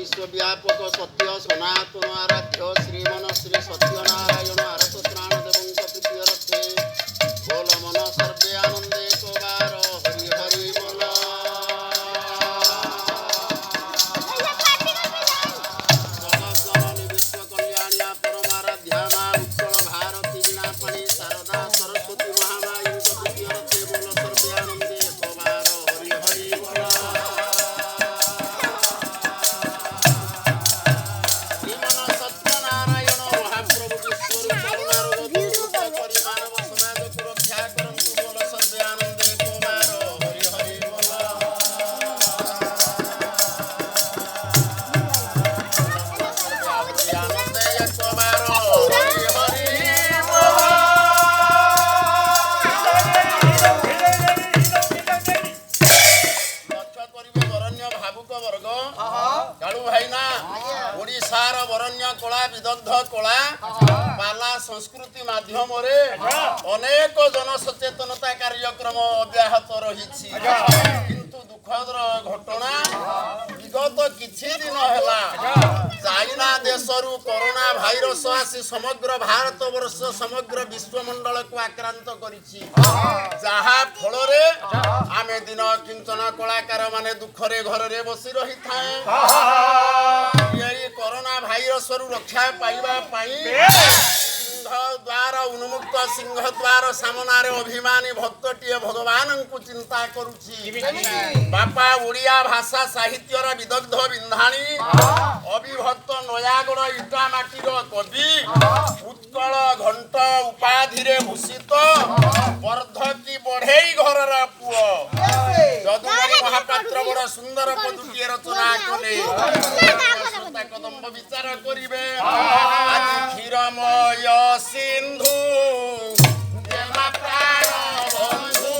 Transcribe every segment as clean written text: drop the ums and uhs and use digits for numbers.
विश्वव्यापक सत्य सनातन आराध्य श्रीमन श्री सत्यनारायण आरत त्राण देवं प्रीति रथे बोल मन सर्वे आनंदे कबार हरि हरि बोल जगज्जननी विश्व कल्याणी परमाराध्या मां उत्कल भारती वीणापाणी शारदा सरस्वती महामाई प्रीति रथे बोल सर्वे आनंदे कबार हरि हरि बोल विदग्ध कला पाला संस्कृति माध्यम अनेक जनसचेतनता कार्यक्रम अब्याहत रही किंतु दुखद घटना विगत किछि दिन है चाइना देशरू कोरोना भाइरस आसी समग्र भारत वर्ष समग्र विश्वमंडल को आक्रांत करिछि जहा फल आमे दिन किंचन कलाकार माने दुखरे घर रे बसी रही थाए कोरोना भाइरस रक्षा पाइबा सिंह द्वार उन्मुक्त सिंह द्वार सामना अभिमानी भक्तटीए भगवान को चिंता करुछि बापा ओडिया भाषा साहित्यर विदग्ध विंधाणी अभिभक्त नयागढ़ इटामाटीर कवि उत्कल घंट उपाधि भूषित वर्धकी बढ़ई घर पुओ यदुमणि महापात्र बड़ सुंदर पदुटीए रचना कले कदम्ब विचार करिवे आज क्षीरमय सिंधु प्रेमा प्राण बंधु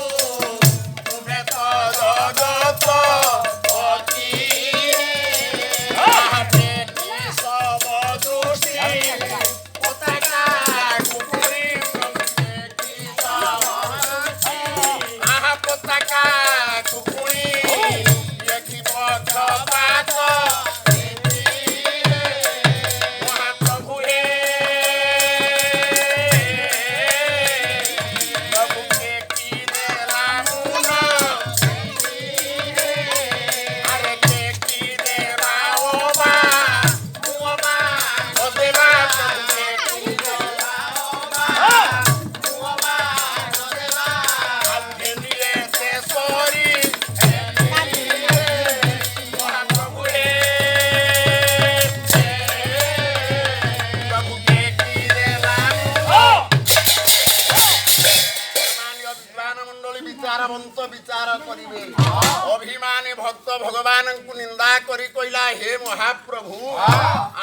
तुमे तो जगत पति सब दृष्टि पताका कुकुरी आहा पताका कुकुरी यकी पक्षपात विचार करिवे अभिमानी भक्त भगवान को निंदा करी कहला हे महाप्रभु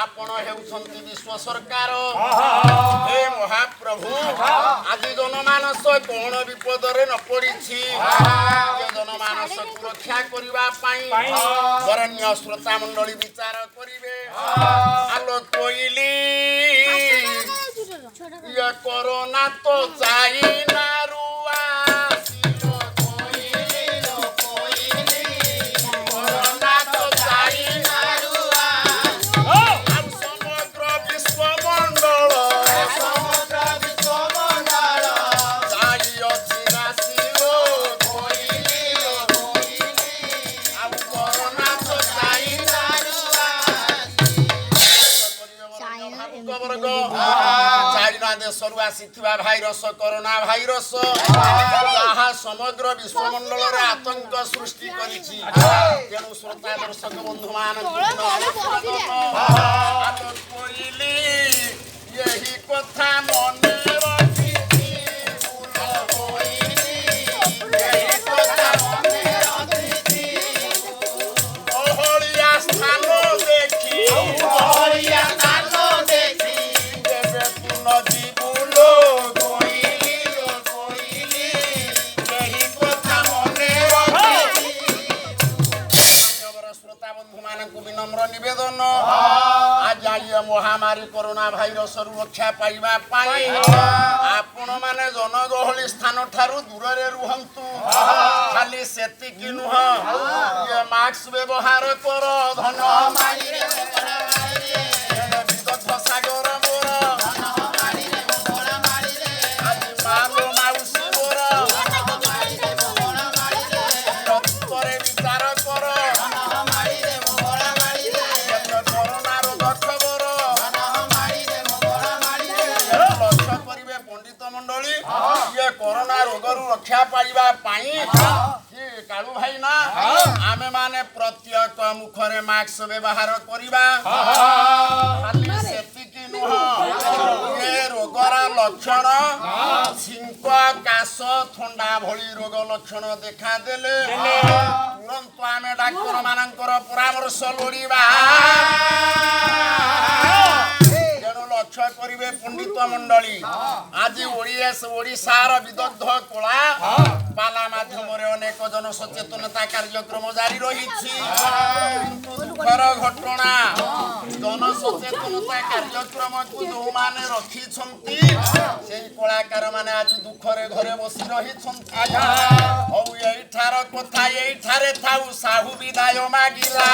आपण हेउछंती विश्व सरकार हे महाप्रभु आज जनमानस कोन विपद रे न पड़िछि जनमानस को रक्षा करिबा पई वरण्य श्रोता मंडली विचार करिवे आलो कोइली ये कोरोना तो चाइना रुआ चाइना देशरू आसीथिबा भाइरस कोरोना भाइरस जहाँ समग्र विश्वमंडल रे आतंक सृष्टि करिछि तेणु श्रोता दर्शक बंधु मान यही कथा मने Oh ମହାମାରୀ କରୋନା ଭାଇରସରୁ ରକ୍ଷା ପାଇବା ପାଇଁ ଆପଣ ମାନେ ଜନଗହଳି ସ୍ଥାନ ଠାରୁ ଦୂରରେ ରୁହନ୍ତୁ। ଖାଲି ସେତିକି ନୁହଁ, ଇଏ ମାସ୍କ ବ୍ୟବହାର କର। ଧନ ବିଦଗ୍ଧ ସାଗର ମୋର ଆଜି ମାଲୋ ମାଉସୀ ମୋର ତତ୍ପରେ ବିଚାର କର। କରୋନା ରୋଗ ଖବର ଲକ୍ଷ୍ୟ କରିବେ ପଣ୍ଡିତ ମଣ୍ଡଳୀ। ଇଏ କରୋନା ରୋଗରୁ ରକ୍ଷା ପାଇବା ପାଇଁ କାଳୁ ଭାଇ ନା ଆମେ ମାନେ ପ୍ରତ୍ୟେକ ମୁଖରେ ମାସ୍କ ବ୍ୟବହାର କରିବା। ଖାଲି ସେତିକି ନୁହଁ, ଏ ରୋଗର ଲକ୍ଷଣ ଛିଙ୍କ, କାଶ, ଥଣ୍ଡା ଭଳି ରୋଗ ଲକ୍ଷଣ ଦେଖାଦେଲେ ତୁରନ୍ତ ଆମେ ଡାକ୍ତର ମାନଙ୍କର ପରାମର୍ଶ ଲୋଡ଼ିବା। ତେଣୁ ଲକ୍ଷ୍ୟ କରିବେ ପଣ୍ଡିତ ମଣ୍ଡଳୀ, ଆଜି ଓଡ଼ିଶାର ବିଦଗ୍ଧ କଳା ପାଲା ମାଧ୍ୟମରେ ଅନେକ ଜନସଚେତନତା କାର୍ଯ୍ୟକ୍ରମ ଜାରି ରହିଛି। କିନ୍ତୁ ଦୁଃଖର ଘଟଣା, ଜନସଚେତନତା କାର୍ଯ୍ୟକ୍ରମକୁ ଯେଉଁମାନେ ରଖିଛନ୍ତି ସେହି କଳାକାର ମାନେ ଆଜି ଦୁଃଖରେ ଘରେ ବସି ରହିଛନ୍ତି। ଆଉ ଏଇଠାର କଥା ଏଇଠାରେ ଥାଉ, ସାହୁ ବିଦାୟ ମାଗିଲା।